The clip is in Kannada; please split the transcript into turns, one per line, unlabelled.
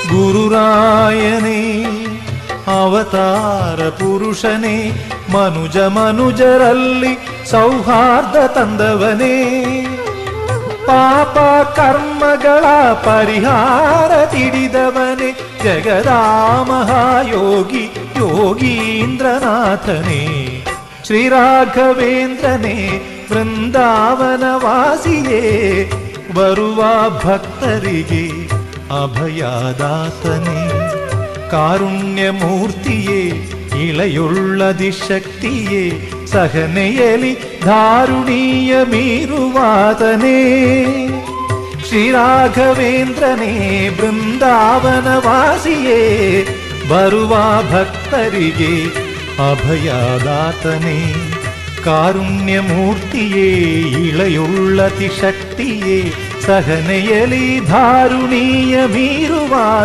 ಗುರುರಾಯನೇ ಅವತಾರ ಪುರುಷನೇ ಮನುಜರಲ್ಲಿ ಸೌಹಾರ್ದ ತಂದವನೇ ಪಾಪ ಕರ್ಮಗಳ ಪರಿಹಾರ ತಿಳಿದವನೇ ಜಗದಾ ಮಹಾಯೋಗಿ ಯೋಗೀಂದ್ರನಾಥನೇ ಶ್ರೀರಾಘವೇಂದ್ರನೇ ವೃಂದಾವನ ವಾಸಿಯೇ ಬರುವ ಭಕ್ತರಿಗೆ ಅಭಯದಾತನೇ ಕಾರುಣ್ಯ ಮೂರ್ತಿಯೇ ಇಳೆಯುಳ್ಳ ದಿಶಕ್ತಿಯೇ ಸಹನೆಯಲಿ ಧಾರುಣೀಯ ಮೀರುವಾತನೇ ಶ್ರೀರಾಘವೇಂದ್ರನೇ ಬೃಂದಾವನ ವಾಸಿಯೇ ಬರುವ ಭಕ್ತರಿಗೆ ಅಭಯದಾತನೇ ಕಾರುಣ್ಯ ಮೂರ್ತಿಯೇ ಇಳೆಯುಳ್ಳತಿ ಶಕ್ತಿಯೇ ಸಹನೆಯಲಿ ಧಾರುಣೀಯ ಮೀರುವ